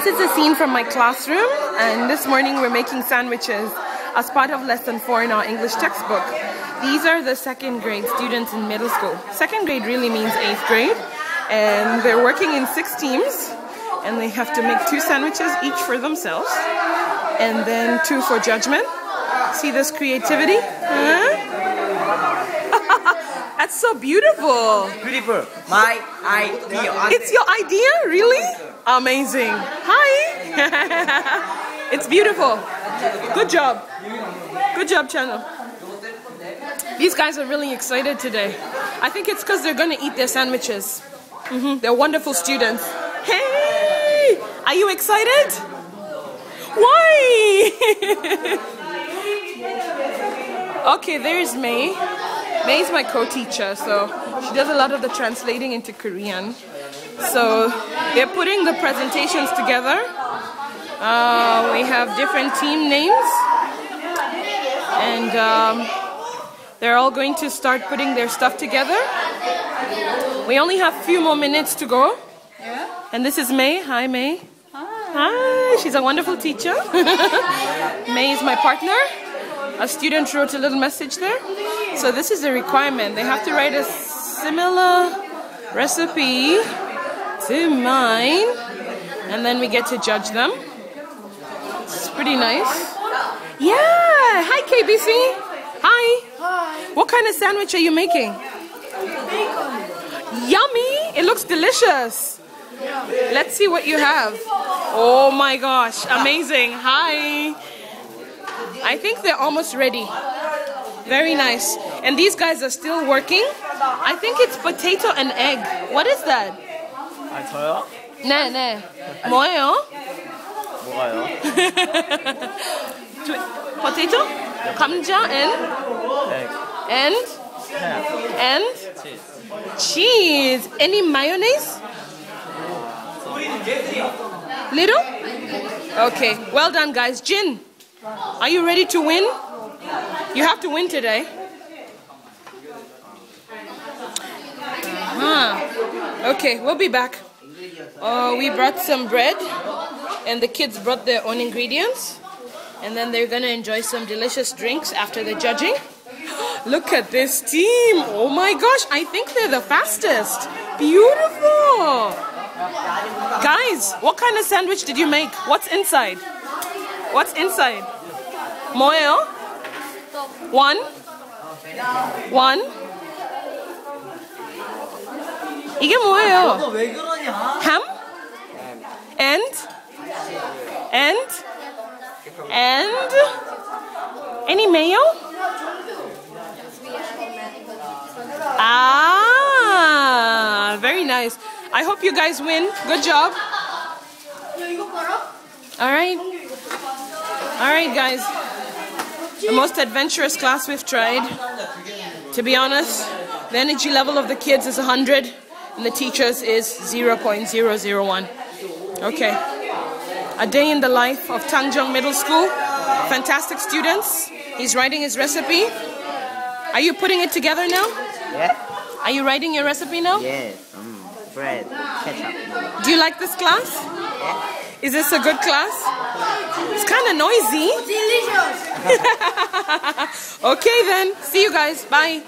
is a scene from my classroom, and this morning we're making sandwiches as part of lesson 4 in our English textbook. These are the second grade students in middle school. Second grade really means 8th grade, and they're working in 6 teams, and they have to make 2 sandwiches each for themselves, and then 2 for judgment. See this creativity? That's so beautiful. Beautiful. My idea. It's your idea? Really? Amazing. Hi. It's beautiful. Good job. Good job, channel. These guys are really excited today. I think it's because they're going to eat their sandwiches. They're wonderful students. Hey! Are you excited? Why? Okay, there's May. May is my co-teacher, so she does a lot of the translating into Korean. So they're putting the presentations together. We have different team names, and they're all going to start putting their stuff together. We only have a few more minutes to go. Yeah. And this is May. Hi, May. Hi. She's a wonderful teacher. May is my partner. A student wrote a little message there. So this is the requirement. They have to write a similar recipe to mine, and then we get to judge them. It's pretty nice. Yeah! Hi, KBC! Hi! Hi. What kind of sandwich are you making? Bacon. Yummy! It looks delicious. Let's see what you have. Oh my gosh, amazing. Hi! I think they're almost ready. Very nice. And these guys are still working. I think it's potato and egg. What is that? 저요? 네. 뭐예요? 뭐가요? Potato? 감자 and cheese. Any mayonnaise? Little? Okay. Well done, guys. Jin, are you ready to win? You have to win today. Okay, we'll be back. We brought some bread, and the kids brought their own ingredients, and then they're gonna enjoy some delicious drinks after the judging. Look at this team! Oh my gosh, I think they're the fastest. Beautiful! Guys, what kind of sandwich did you make? What's inside? What's inside? 뭐예요? One. 이게 뭐예요? 왜 그러냐? Ham? And any mayo? Very nice. I hope you guys win. Good job. All right, guys. The most adventurous class we've tried. To be honest, the energy level of the kids is 100 and the teachers is 0.001. Okay. A day in the life of Tangjong Middle School. Fantastic students. He's writing his recipe. Are you putting it together now? Yeah. Are you writing your recipe now? Yes. Bread, ketchup. Do you like this class? Yeah. Is this a good class? It's kind of noisy. Delicious. Okay then. See you guys. Bye.